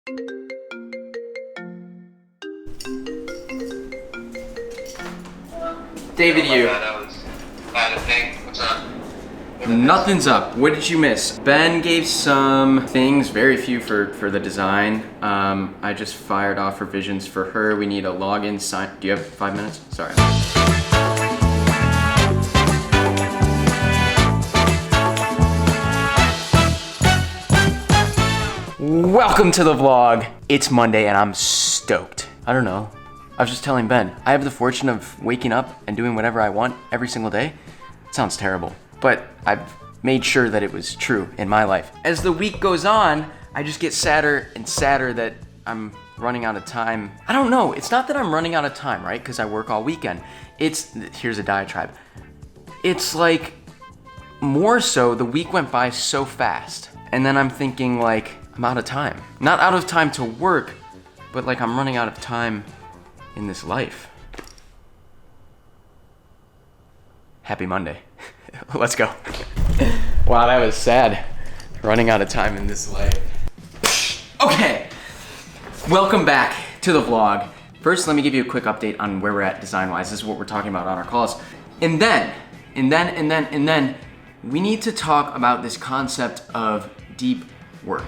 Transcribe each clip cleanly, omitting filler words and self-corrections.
David, you. That was bad thing. What's up? Nothing's up. What did you miss? Ben gave some things, very few for the design. I just fired off revisions for her. We need a login sign. Do you have 5 minutes? Sorry. Welcome to the vlog. It's Monday and I'm stoked. I don't know. I was just telling Ben, I have the fortune of waking up and doing whatever I want every single day. It sounds terrible, but I've made sure that it was true in my life. As the week goes on, I just get sadder and sadder that I'm running out of time. I don't know, it's not that I'm running out of time, right? Because I work all weekend. Here's a diatribe. It's like, more so, the week went by so fast. And then I'm thinking like, I'm out of time. Not out of time to work, but like I'm running out of time in this life. Happy Monday. Let's go. Wow, that was sad. Running out of time in this life. Okay, welcome back to the vlog. First, let me give you a quick update on where we're at design-wise. This is what we're talking about on our calls. And then, we need to talk about this concept of deep work.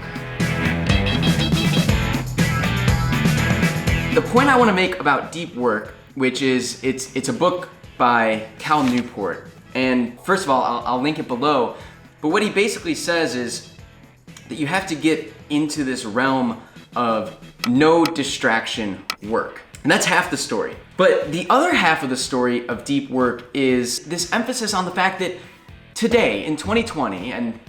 The point I want to make about deep work, which is, it's a book by Cal Newport. And first of all, I'll link it below. But what he basically says is that you have to get into this realm of no distraction work. And that's half the story. But the other half of the story of deep work is this emphasis on the fact that today, in 2020, and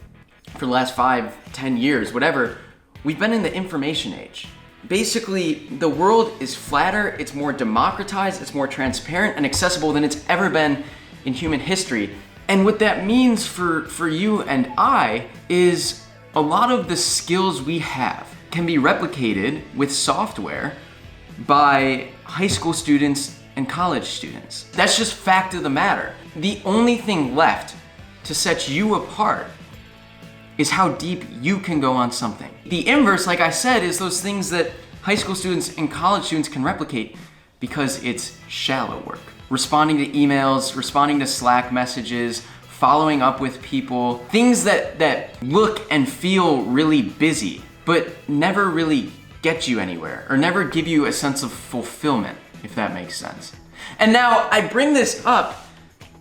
for the last 5-10 years, whatever, we've been in the information age. Basically, the world is flatter, it's more democratized, it's more transparent and accessible than it's ever been in human history. And what that means for you and I is a lot of the skills we have can be replicated with software by high school students and college students. That's just fact of the matter. The only thing left to set you apart is how deep you can go on something. The inverse, like I said, is those things that high school students and college students can replicate because it's shallow work. Responding to emails, responding to Slack messages, following up with people, things that look and feel really busy, but never really get you anywhere or never give you a sense of fulfillment, if that makes sense. And now I bring this up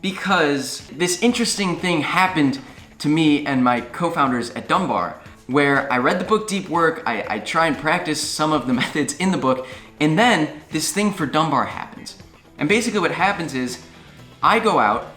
because this interesting thing happened to me and my co-founders at Dunbar, where I read the book Deep Work, I try and practice some of the methods in the book, and then this thing for Dunbar happens. And basically what happens is, I go out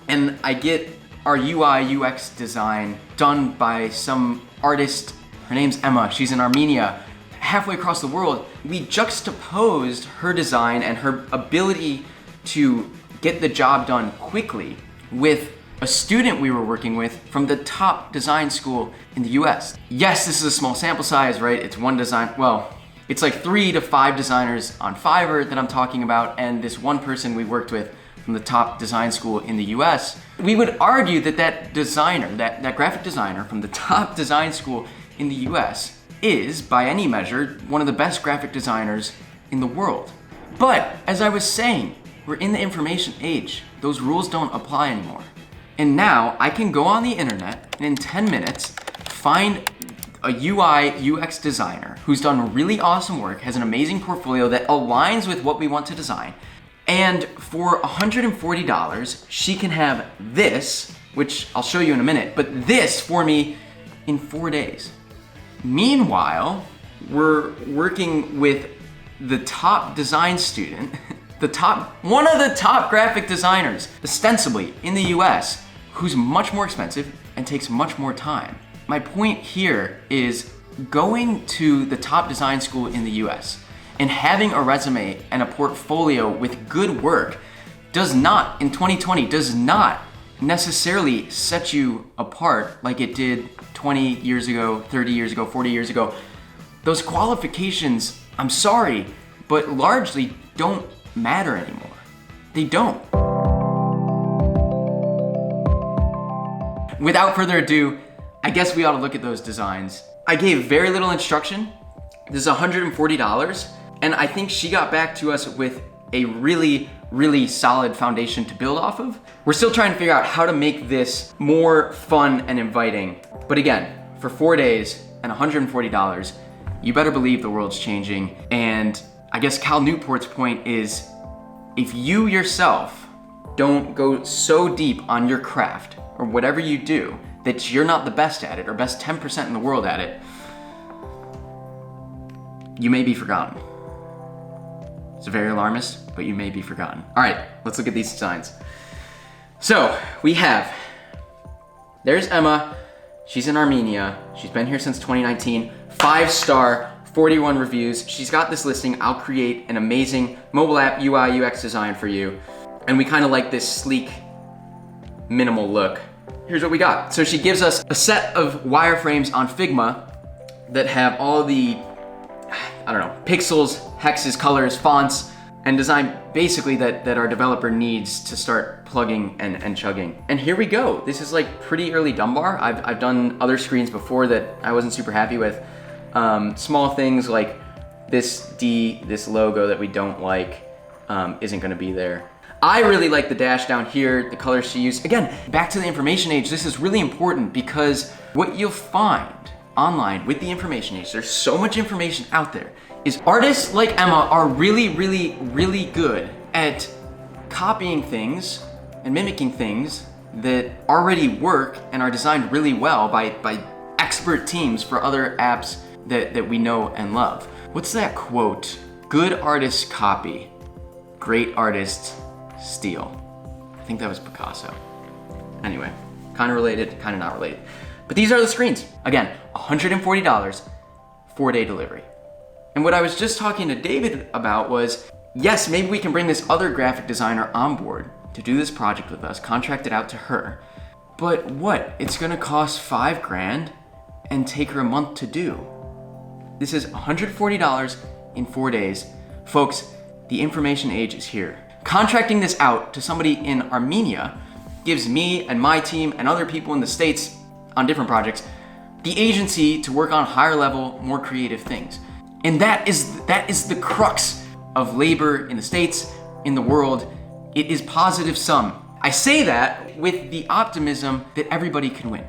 and I get our UI UX design done by some artist, her name's Emma, she's in Armenia, halfway across the world. We juxtaposed her design and her ability to get the job done quickly with a student we were working with from the top design school in the US. Yes, this is a small sample size, right? It's one design, well, it's like 3 to 5 designers on Fiverr that I'm talking about, and this one person we worked with from the top design school in the US. We would argue that that designer, that graphic designer from the top design school in the US is, by any measure, one of the best graphic designers in the world. But, as I was saying, we're in the information age. Those rules don't apply anymore. And now I can go on the internet and in 10 minutes find a UI UX designer who's done really awesome work, has an amazing portfolio that aligns with what we want to design. And for $140, she can have this, which I'll show you in a minute, but this for me in 4 days. Meanwhile, we're working with the top design student, one of the top graphic designers, ostensibly in the US, who's much more expensive and takes much more time. My point here is going to the top design school in the US and having a resume and a portfolio with good work does not, in 2020, does not necessarily set you apart like it did 20 years ago, 30 years ago, 40 years ago. Those qualifications, I'm sorry, but largely don't matter anymore. They don't. Without further ado, I guess we ought to look at those designs. I gave very little instruction, This is $140, and I think she got back to us with a really, really solid foundation to build off of. We're still trying to figure out how to make this more fun and inviting. But again, for 4 days and $140, you better believe the world's changing. And I guess Cal Newport's point is, if you yourself don't go so deep on your craft or whatever you do that you're not the best at it or best 10% in the world at it, you may be forgotten. It's very alarmist, but you may be forgotten. All right, let's look at these designs. So we have, there's Emma. She's in Armenia. She's been here since 2019. 5-star, 41 reviews. She's got this listing. I'll create an amazing mobile app UI UX design for you. And we kind of like this sleek, minimal look. Here's what we got. So she gives us a set of wireframes on Figma that have all the, I don't know, pixels, hexes, colors, fonts, and design basically that our developer needs to start plugging and chugging. And here we go. This is like pretty early Dunbar. I've done other screens before that I wasn't super happy with. Small things like this logo that we don't like isn't gonna be there. I really like the dash down here, the colors she used. Again, back to the information age, this is really important because what you'll find online with the information age, there's so much information out there, is artists like Emma are really, really, really good at copying things and mimicking things that already work and are designed really well by expert teams for other apps that we know and love. What's that quote? Good artists copy, great artists steal. I think that was Picasso. Anyway, kind of related, kind of not related. But these are the screens. Again, $140, 4-day delivery. And what I was just talking to David about was, yes, maybe we can bring this other graphic designer on board to do this project with us, contract it out to her. But what? It's gonna cost $5 grand and take her a month to do. This is $140 in 4 days. Folks, the information age is here. Contracting this out to somebody in Armenia gives me and my team and other people in the States on different projects the agency to work on higher level, more creative things. And that is the crux of labor in the States, in the world. It is positive sum. I say that with the optimism that everybody can win.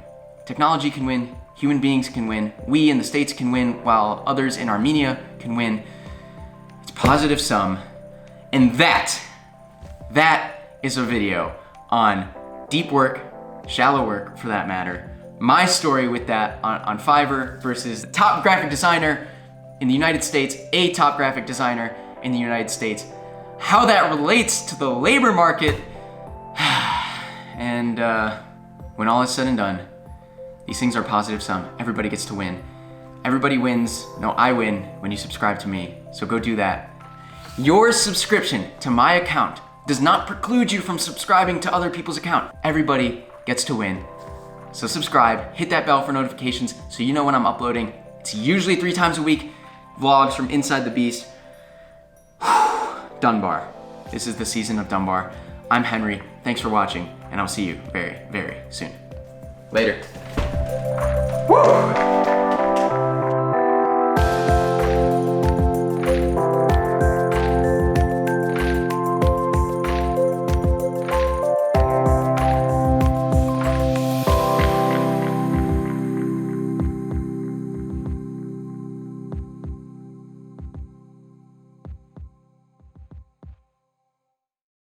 Technology can win, human beings can win, we in the States can win, while others in Armenia can win. It's positive sum. And that is a video on deep work, shallow work for that matter. My story with that on Fiverr versus the top graphic designer in the United States, a top graphic designer in the United States, how that relates to the labor market. And when all is said and done, these things are positive sum. Everybody gets to win. Everybody wins. No, I win when you subscribe to me. So go do that. Your subscription to my account does not preclude you from subscribing to other people's account. Everybody gets to win. So subscribe, hit that bell for notifications so you know when I'm uploading. It's usually 3 times a week, vlogs from inside the beast. Dunbar. This is the season of Dunbar. I'm Henry. Thanks for watching, and I'll see you very, very soon. Later. Woo!